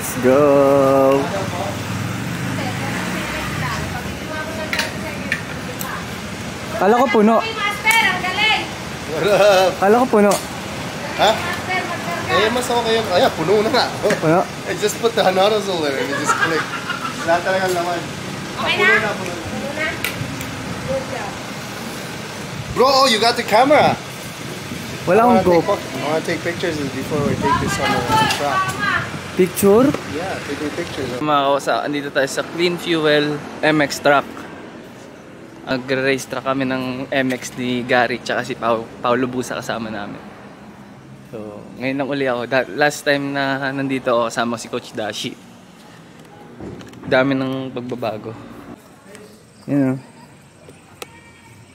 Let's go! Kala ko puno. Kala ko puno. Ha? Eh, mas okay yun. Ayan, puno na nga. Puno? I just put the nozzle there and you just click. Wala talagang laman. Okay na? Puno na? Good job. Bro, oh, you got the camera. Wala akong go. I wanna take pictures before we take this on the track. Picture? Yeah, taking pictures. Mga kausa, andito tayo sa Clean Fuel MX Truck. Nag-race truck kami ng MX ni Gary tsaka si Paulo Busa kasama namin. So, ngayon lang uli ako. Last time na nandito ako kasama si Coach Dashi. Dami ng pagbabago. Yan o.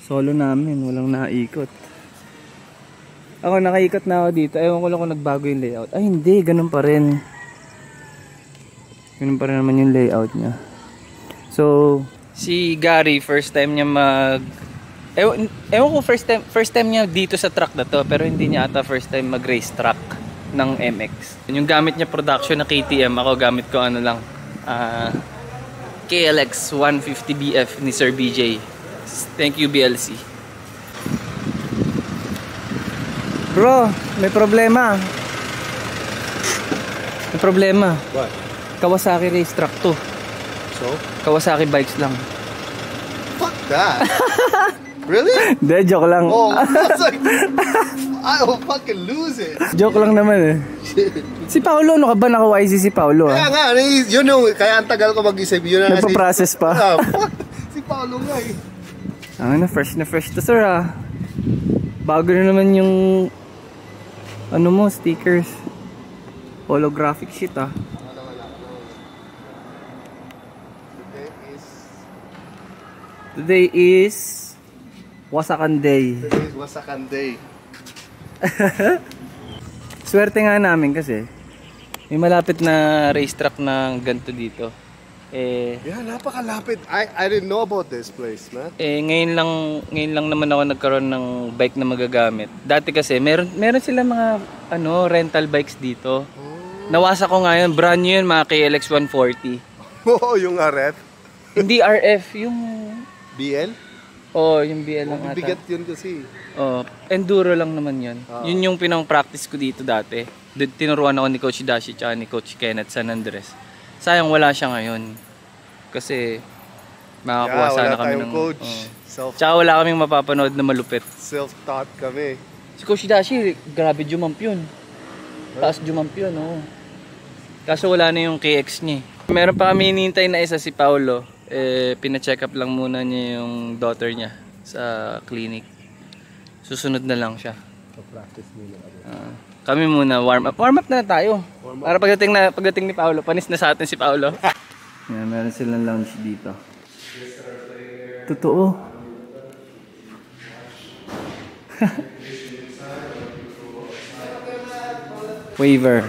Solo namin, walang naikot. Ako nakaikot na ako dito. Ewan ko lang kung nagbago yung layout. Ay hindi, ganun pa rin. Ganun pa rin naman yung layout niya. So, si Gary, first time niya ewan ko first time niya dito sa truck na to, pero hindi niya ata first time mag-race truck ng MX. Yung gamit niya production na KTM, ako gamit ko ano lang, KLX 150BF ni Sir BJ. Thank you BLC. Bro, may problema. May problema. What? Kawasaki race truck to. So? Kawasaki bikes lang. Fuck that. Really? Hindi, joke lang. Oh, I was like, I'll fucking lose it. Joke lang naman eh. Si Paulo, ano ka ba? Naka-YC si Paulo ah. Kaya nga, yun yung, kaya ang tagal ko mag-isip. Yun na nagpa-process pa. Fuck, si Paulo nga eh. Na fresh to sir ah. Bago na naman yung ano mo, stickers. Holographic shit ah. Today is Wasakan Day. Today is Wasakan Day. Swerte nga namin kasi may malapit na racetrack ng ganito dito. Yeah, napakalapit. I didn't know about this place, man. Ngayon lang naman ako nagkaroon ng bike na magagamit. Dati kasi meron sila mga rental bikes dito. Nawasa ko ngayon, brand new yun, mga KLX 140. Oo, yung RF. Hindi RF, yung BL? yung BL lang ata. Bigat yun kasi. Enduro lang naman yun. Yun yung pinang-practice ko dito dati. Tinuruan ako ni Coach Dashi at ni Coach Kenneth San Andres. Sayang wala siya ngayon. Kasi makakuha sana kami ng coach. Tsaka wala kaming mapapanood na malupit. Self-taught kami. Si Coach Dashi, grabe jumamp yun. Taas jumamp yun, Kaso wala na yung KX niya. Meron pa kami hinihintay na isa, si Paulo. Pina-check up lang muna niya yung daughter niya sa clinic. Susunod na lang siya. Practice muna. Kami muna warm up na tayo. Para pagdating ni Paulo, panis na sa atin si Paulo. Yan, meron silang lounge dito. Totoo. Waiver.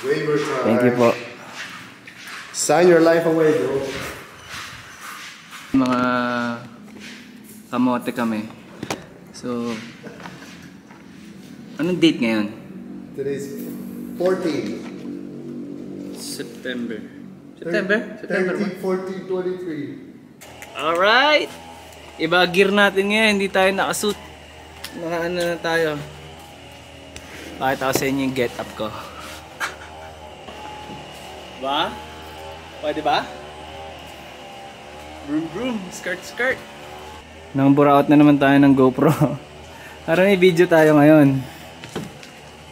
Waiver time. Thank you po. Sign your life away, bro. Mga kamote kami. So, anong date ngayon? Today's 14. September. 13, 14, 23. Alright! Iba gear natin ngayon, hindi tayo nakasuit. Nakaano na tayo. Pakita ko sa inyo yung get up ko. Ba? Pwede ba? Broom broom, skirt skirt. Nang buraot na naman tayo ng GoPro. Para may video tayo ngayon.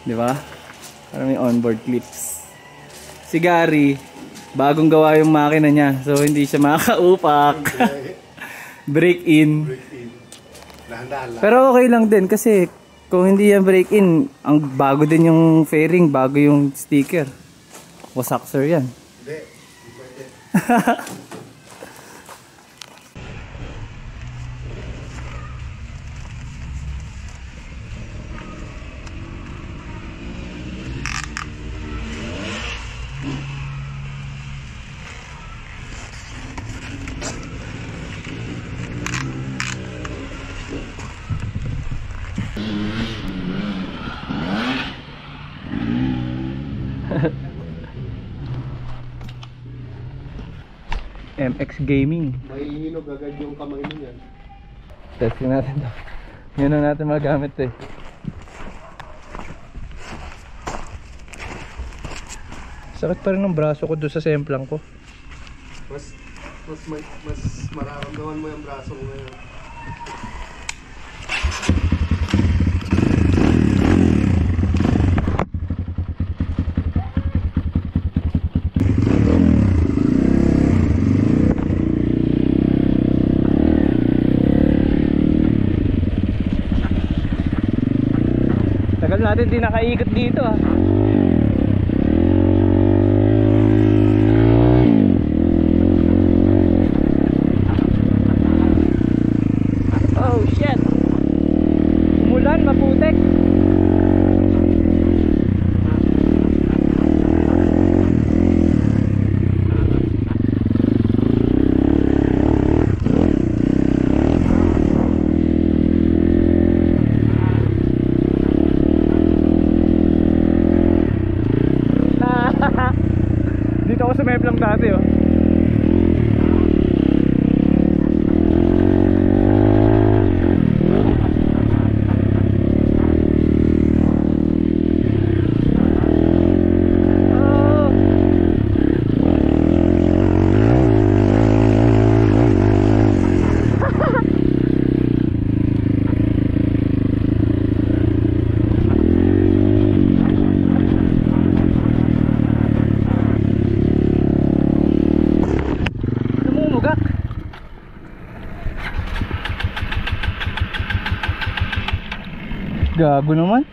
Di ba? Para may onboard clips. Si Gary, bagong gawa yung makina niya. So hindi siya makaupak. Break in. Pero okay lang din kasi kung hindi yan break in, ang bago din yung fairing, bago yung sticker. Wasak sir yan. Hindi. MX Gaming. May hinog agad yung kamay mo yan. Testing natin to. Yun na natin magamit eh. Sakit pa rin ng braso ko doon sa semplang ko. Mas mararamdaman mo yung braso mo ngayon. Tagal natin di nakaikot dito ah. Oh shit. Umulan, maputek. Dito ako sa Meplang dati oh. Gago naman.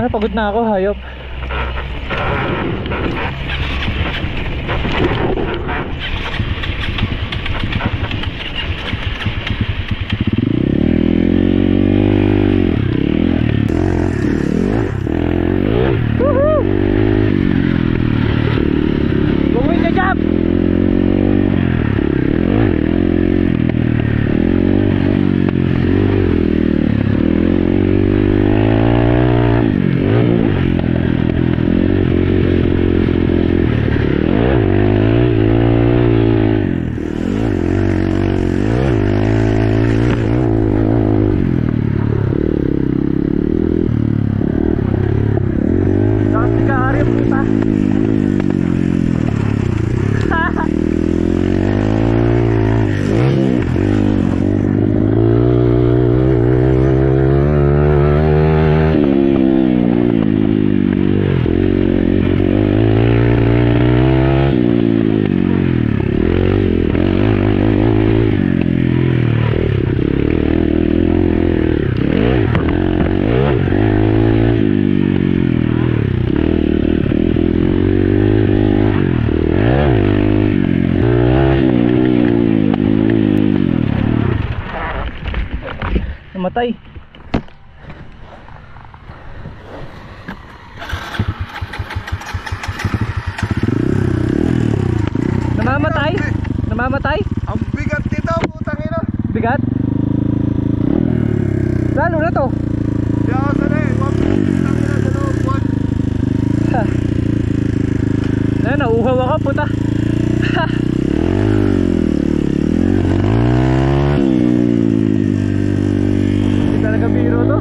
Pagod na ako, hayop. Woohoo! Gawin ka jump! Namatay. Namamatay? Namamatay? Ang bigat nito, putang ina. Bigat? Lalo na to. Di ako sanay. Putang ina sa loob, buwan. Ayan, nauuhaw ako, puta. Hindi talaga biro to.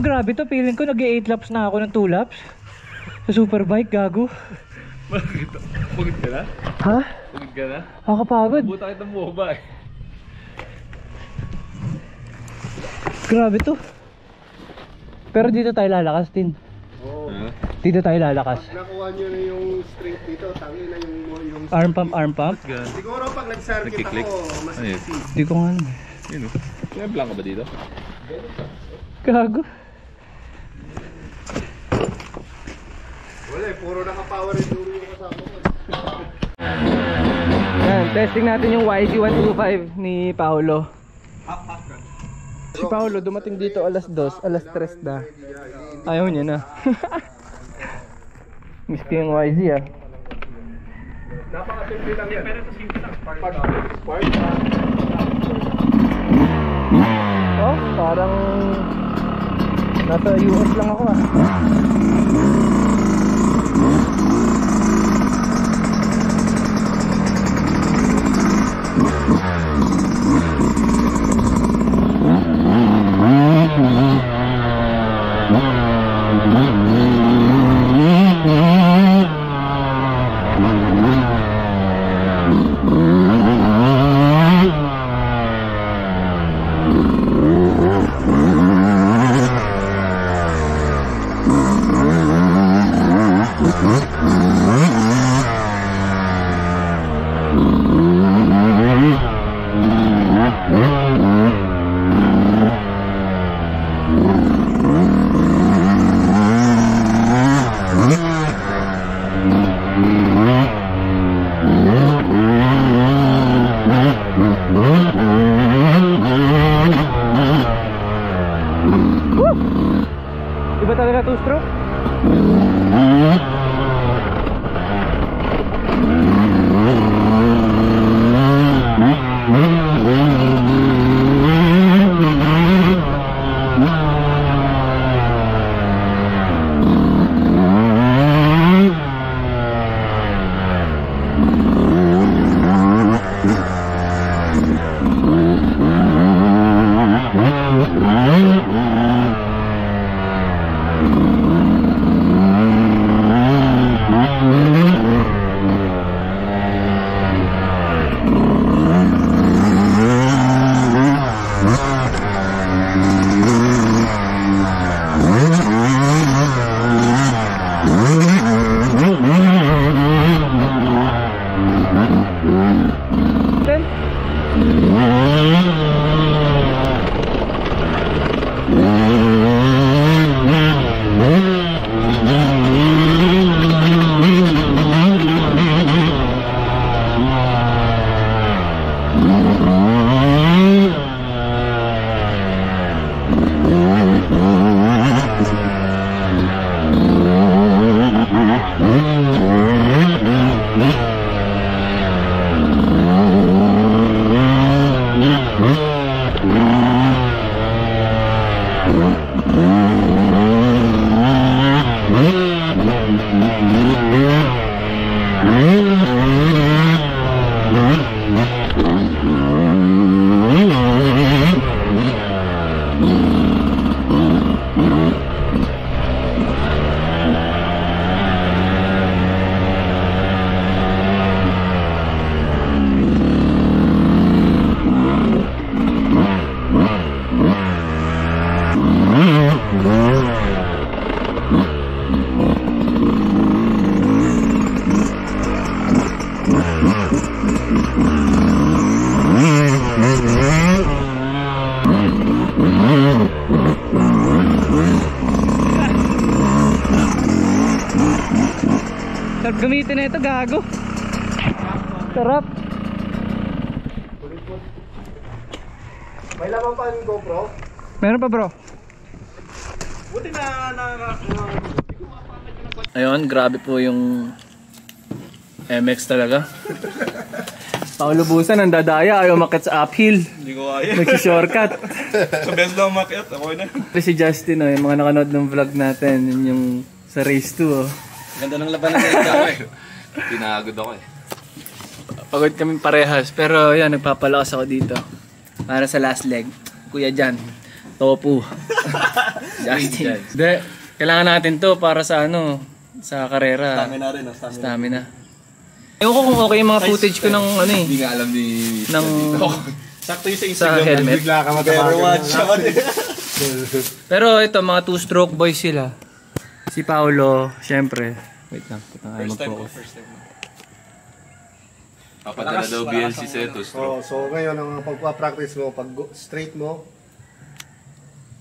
grabe to. Feeling ko nag-8 laps na ako ng 2 laps. Sa superbike, gago. Pagod ka na? Ha? Pagod ka na? Nakakapagod. Buta kita mo ba eh? Grabe to. Pero dito tayo lalakas, Tin. Oo. Dito tayo lalakas. Nakuha nyo na yung strength dito, tangi na yung Arm pump, arm pump. siguro pag nag-circuit Nagkiklik? ako, mas Ano yun? easy. Hindi ko nga alam. Yun o. May blank ka ba dito? Gago. Wala eh, puro naka-power enduro yung kasama ko. Yan, testing natin yung YZ125 ni Paolo. Si Paolo dumating dito alas 2, alas 3 na. Ayaw niya na. Miss ko yung YZ ah. Napaka-simple lang yan. Pero ito simple lang. Spark. Oh, parang nasa US lang ako ah. Iba talaga two-stroke? Sarap gamitin na ito, gago. Sarap. May laman pa yung GoPro? Meron pa, bro. Buti na Ayun, grabe po yung MX talaga. Paolo Busan, ang dadaya, ayaw umakyat sa uphill. Hindi ko kaya. Nagsi-shortcut. Sa best lang umakyat, ako na. Si Justin, oh, yung mga nakanood ng vlog natin, yun yung sa race 2. Oh. Ganda ng labanan sa ikaw eh. Pinagod ako eh. Pagod kami parehas, pero yan, nagpapalakas ako dito. Para sa last leg. Kuya Jan, Tofu. Justin. Hindi, kailangan natin to para sa ano, sa karera. Stamina rin, no? Stamina. Ewan ko kung okay yung mga footage ko ng ano eh. Hindi nga alam ni... Ng... Sakto yung sa Sa Instagram. helmet. Bigla ka Pero matawagan. watch out. Pero ito, mga two-stroke boys sila. Si Paolo, syempre. Wait lang, putang ayaw First time ko, mag-focus. first time ko. Papadala daw BLC Setos. So ngayon ang pagpa-practice mo, pag straight mo,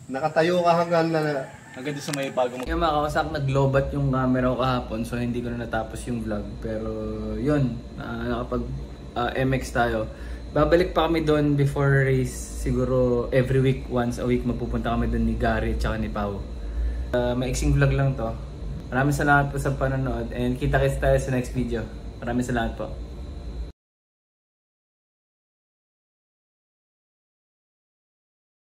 nakatayo ka hanggang na Hanggang doon sa may bago mo. Yung mga kawasak, nag-lobat yung camera ko kahapon, so hindi ko na natapos yung vlog. Pero yun, nakapag MX tayo. Babalik pa kami doon before race. Siguro every week, once a week, magpupunta kami doon ni Gary at ni Pao. Maiksing vlog lang to. Maraming salamat po sa panonood and kita-kits tayo sa next video. Maraming salamat po.